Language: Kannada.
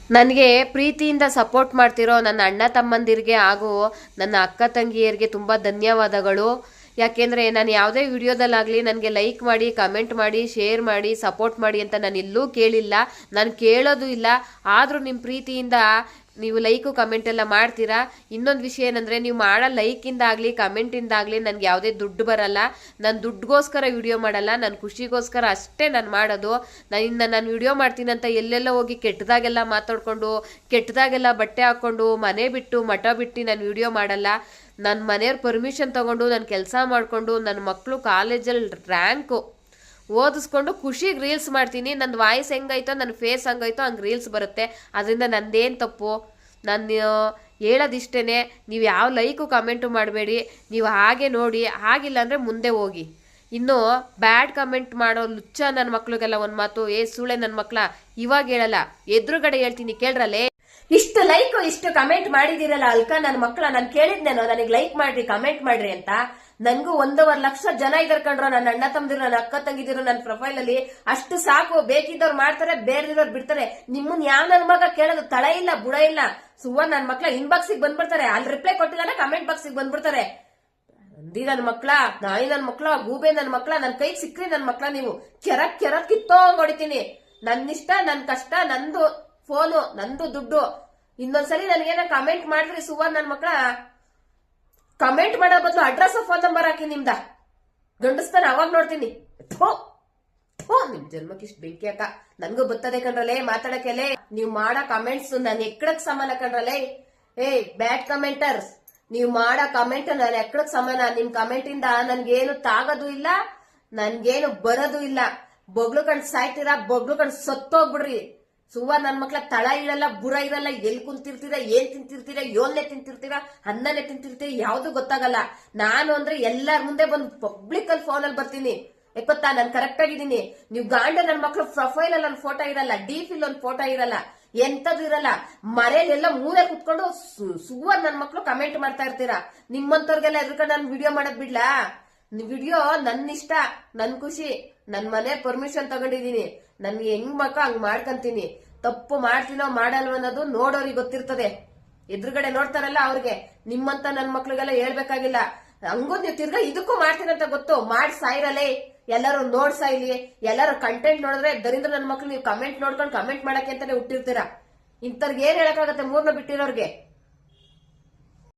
ನನಗೆ ಪ್ರೀತಿಯಿಂದ ಸಪೋರ್ಟ್ ಮಾಡ್ತಿರೋ ನನ್ನ ಅಣ್ಣ ತಮ್ಮಂದಿರಿಗೆ ಹಾಗೂ ನನ್ನ ಅಕ್ಕ ತಂಗಿಯರಿಗೆ ತುಂಬ ಧನ್ಯವಾದಗಳು. ಯಾಕೆಂದರೆ ನಾನು ಯಾವುದೇ ವಿಡಿಯೋದಲ್ಲಾಗಲಿ ನನಗೆ ಲೈಕ್ ಮಾಡಿ, ಕಮೆಂಟ್ ಮಾಡಿ, ಶೇರ್ ಮಾಡಿ, ಸಪೋರ್ಟ್ ಮಾಡಿ ಅಂತ ನಾನು ಎಲ್ಲೂ ಕೇಳಿಲ್ಲ, ನಾನು ಕೇಳೋದು ಇಲ್ಲ. ಆದರೂ ನಿಮ್ಮ ಪ್ರೀತಿಯಿಂದ ನೀವು ಲೈಕು ಕಮೆಂಟ್ ಎಲ್ಲ ಮಾಡ್ತೀರಾ. ಇನ್ನೊಂದು ವಿಷಯ ಏನಂದರೆ, ನೀವು ಮಾಡೋ ಲೈಕಿಂದ ಆಗಲಿ ಕಮೆಂಟಿಂದ ಆಗಲಿ ನನಗೆ ಯಾವುದೇ ದುಡ್ಡು ಬರಲ್ಲ. ನಾನು ದುಡ್ಡುಗೋಸ್ಕರ ವಿಡಿಯೋ ಮಾಡಲ್ಲ, ನನ್ನ ಖುಷಿಗೋಸ್ಕರ ಅಷ್ಟೇ ನಾನು ಮಾಡೋದು. ನಾನು ವಿಡಿಯೋ ಮಾಡ್ತೀನಿ ಅಂತ ಎಲ್ಲೆಲ್ಲ ಹೋಗಿ ಕೆಟ್ಟದಾಗೆಲ್ಲ ಮಾತಾಡ್ಕೊಂಡು, ಕೆಟ್ಟದಾಗೆಲ್ಲ ಬಟ್ಟೆ ಹಾಕ್ಕೊಂಡು, ಮನೆ ಬಿಟ್ಟು ಮಠ ಬಿಟ್ಟು ನಾನು ವಿಡಿಯೋ ಮಾಡಲ್ಲ. ನನ್ನ ಮನೆಯವ್ರ ಪರ್ಮಿಷನ್ ತೊಗೊಂಡು ನಾನು ಕೆಲಸ ಮಾಡಿಕೊಂಡು, ನನ್ನ ಮಕ್ಕಳು ಕಾಲೇಜಲ್ಲಿ ರ್ಯಾಂಕು ಓದಿಸ್ಕೊಂಡು ಖುಷಿಗೆ ರೀಲ್ಸ್ ಮಾಡ್ತೀನಿ. ನನ್ನ ವಾಯ್ಸ್ ಹೆಂಗಾಯ್ತೋ, ನನ್ನ ಫೇಸ್ ಹಂಗಾಯ್ತೋ ಹಂಗೆ ರೀಲ್ಸ್ ಬರುತ್ತೆ. ಅದರಿಂದ ನಂದೇನು ತಪ್ಪು? ನಾನು ಹೇಳೋದಿಷ್ಟೇ, ನೀವು ಯಾವ ಲೈಕು ಕಮೆಂಟು ಮಾಡಬೇಡಿ, ನೀವು ಹಾಗೆ ನೋಡಿ, ಆಗಿಲ್ಲ ಅಂದರೆ ಮುಂದೆ ಹೋಗಿ. ಇನ್ನು ಬ್ಯಾಡ್ ಕಮೆಂಟ್ ಮಾಡೋ ಲುಚ್ಚ ನನ್ನ ಮಕ್ಳಿಗೆಲ್ಲ ಒಂದು ಮಾತು, ಸುಳೆ ನನ್ನ ಮಕ್ಳ, ಇವಾಗ ಹೇಳಲ್ಲ, ಎದುರುಗಡೆ ಹೇಳ್ತೀನಿ ಕೇಳ್ರಲ್ಲೇ. ಇಷ್ಟು ಲೈಕ್ ಇಷ್ಟು ಕಮೆಂಟ್ ಮಾಡಿದಿರಲ್ಲ ಅಲ್ಕ ನನ್ನ ಮಕ್ಳ, ನಾನು ಕೇಳಿದ್ನೇನೋ ನನಗೆ ಲೈಕ್ ಮಾಡ್ರಿ ಕಮೆಂಟ್ ಮಾಡ್ರಿ ಅಂತ. ನನ್ಗೂ 1.5 ಲಕ್ಷ ಜನ ಇದಾರೆ ಕಣ್ರೋ, ನನ್ನ ಅಣ್ಣ ತಮ್ಮದಿರು, ನನ್ನ ಅಕ್ಕ ತಂಗಿದಿರು ನನ್ನ ಪ್ರೊಫೈಲ್ ಅಲ್ಲಿ. ಅಷ್ಟು ಸಾಕು, ಬೇಕಿದ್ದವ್ರು ಮಾಡ್ತಾರೆ, ಬೇರೆದವ್ರು ಬಿಡ್ತಾರೆ. ನಿಮ್ಮನ್ ಯಾವ ನನ್ನ ಮಗ ಕೇಳೋದು ತಳ ಇಲ್ಲ ಬುಡ ಇಲ್ಲ. ಸುವರ್ ನನ್ನ ಮಕ್ಳ ಇನ್ಬಾಕ್ಸಿಗೆ ಬಂದ್ಬಿಡ್ತಾರೆ, ಅಲ್ಲಿ ರಿಪ್ಲೈ ಕೊಟ್ಟಿದ್ದಾನೆ ಕಮೆಂಟ್ ಬಾಕ್ಸಿಗೆ ಬಂದ್ಬಿಡ್ತಾರೆ. ಅಂದಿ ನನ್ನ ಮಕ್ಳ, ನಾಯಿ ನನ್ನ ಮಕ್ಳ, ಗೂಬೆ ನನ್ನ ಮಕ್ಳ, ನನ್ನ ಕೈಗೆ ಸಿಕ್ಕ್ರಿ ನನ್ನ ಮಕ್ಳ, ನೀವು ಕೆರಕ್ ಕಿತ್ತೋಂಗ್ ಹೊಡಿತೀನಿ. ನನ್ನಿಷ್ಟ, ನನ್ ಕಷ್ಟ, ನಂದು ಫೋನು, ನಂದು ದುಡ್ಡು. ಇನ್ನೊಂದ್ಸಲಿ ನನಗೇನ ಕಮೆಂಟ್ ಮಾಡ್ರಿ ಸುವರ್ ನನ್ನ ಮಕ್ಳ, ಕಮೆಂಟ್ ಮಾಡೋ ಬದಲು ಅಡ್ರೆಸ್ ಫೋನ್ ನಂಬರ್ ಹಾಕಿ ನಿಮ್ದ ಗಂಡಸ್ತಾನ, ಅವಾಗ ನೋಡ್ತೀನಿ. ನಿಮ್ ಜನ್ಮಕ್ಕೆ ಇಷ್ಟು ಬೆಂಕಿ ಅಕ್ಕ. ನನ್ಗೂ ಬರ್ತದೆ ಕಣ್ರಲ್ಲೇ ಮಾತಾಡಕ್ಕೆಲೆ. ನೀವ್ ಮಾಡೋ ಕಮೆಂಟ್ಸ್ ನನ್ ಎಕ್ಕಡಕ್ ಸಮಾನ ಕಣ್ರಲ್ಲೇ. ಬ್ಯಾಡ್ ಕಮೆಂಟರ್ಸ್, ನೀವ್ ಮಾಡೋ ಕಮೆಂಟ್ ನನ್ ಎಕ್ಕಡಕ್ ಸಮಾನ. ನಿಮ್ ಕಮೆಂಟ್ ಇಂದ ನನ್ಗೇನು ತಾಗೋದು ಇಲ್ಲ, ನನ್ಗೇನು ಬರೋದು ಇಲ್ಲ. ಬೊಗ್ಳು ಕಂಡ್ ಸಾಯ್ತೀರಾ, ಬೊಗ್ಳು ಕಂಡ್ ಸತ್ತೋಗ್ಬಿಡ್ರಿ. ಸುವ ನನ್ ಮಕ್ಳ ತಳ ಇರಲ್ಲ, ಬುರ ಇರಲ್ಲ, ಎಲ್ ಕುಂತಿರ್ತೀರ, ಏನ್ ತಿಂತಿರ್ತೀರ, ಯೋನ್ನೆ ತಿಂತಿರ್ತೀರ, ಅನ್ನನೆ ತಿಂತಿರ್ತೀರ, ಯಾವ್ದು ಗೊತ್ತಾಗಲ್ಲ. ನಾನು ಅಂದ್ರೆ ಎಲ್ಲಾರ ಮುಂದೆ ಬಂದು ಪಬ್ಲಿಕ್ ಅಲ್ಲಿ ಫೋನ್ ಅಲ್ಲಿ ಬರ್ತೀನಿ. ಯಾಕೊತ್ತಾ ನಾನು ಕರೆಕ್ಟ್ ಆಗಿದ್ದೀನಿ. ನೀವು ಗಾಂಡ ನನ್ ಮಕ್ಳು ಪ್ರೊಫೈಲ್ ಅಲ್ಲಿ ಒಂದು ಫೋಟೋ ಇರಲ್ಲ, ಡಿಪಿಲ್ ಒಂದು ಫೋಟೋ ಇರಲ್ಲ, ಎಂತದ್ದು ಇರಲ್ಲ. ಮರೇಲೆಲ್ಲ ಮೂಲೆ ಕುತ್ಕೊಂಡು ಸುವರ್ ನನ್ ಮಕ್ಳು ಕಮೆಂಟ್ ಮಾಡ್ತಾ ಇರ್ತೀರಾ. ನಿಮ್ಮಂತವ್ರಿಗೆಲ್ಲ ಎದ್ರಕೊಂಡು ನಾನು ವಿಡಿಯೋ ಮಾಡಕ್ ಬಿಡ್ಲಾ? ವಿಡಿಯೋ ನನ್ನ ಇಷ್ಟ, ನನ್ ಖುಷಿ, ನನ್ ಮನೆ ಪರ್ಮಿಷನ್ ತಗೊಂಡಿದೀನಿ. ನನ್ಗೆ ಹೆಂಗ್ ಮಕ್ಕ ಹಂಗ್ ಮಾಡ್ಕಂತೀನಿ. ತಪ್ಪು ಮಾಡ್ತೀನೋ ಮಾಡಲ್ವ ಅನ್ನೋದು ನೋಡೋರಿಗೆ ಗೊತ್ತಿರ್ತದೆ. ಎದುರುಗಡೆ ನೋಡ್ತಾರಲ್ಲ ಅವ್ರಿಗೆ. ನಿಮ್ಮಂತ ನನ್ ಮಕ್ಳಿಗೆಲ್ಲ ಹೇಳ್ಬೇಕಾಗಿಲ್ಲ. ಹಂಗೂ ನೀವು ತಿರ್ಗಾ ಇದಕ್ಕೂ ಮಾಡ್ತೀರಂತ ಗೊತ್ತು, ಮಾಡಿ ಸಾಯಿರಲೇ. ಎಲ್ಲರೂ ನೋಡ್ ಸಾಯ್ಲಿ, ಎಲ್ಲರೂ ಕಂಟೆಂಟ್ ನೋಡಿದ್ರೆ ದರಿದ್ರ ನನ್ ಮಕ್ಳು ನೀವು ಕಮೆಂಟ್ ನೋಡ್ಕೊಂಡು ಕಮೆಂಟ್ ಮಾಡಕ್ಕೆ ಅಂತಾನೆ ಹುಟ್ಟಿರ್ತೀರಾ. ಇಂಥವ್ರಿಗೆ ಏನ್ ಹೇಳಕ್ಕಾಗತ್ತೆ ಮೂರ್ನ ಬಿಟ್ಟಿರೋರ್ಗೆ.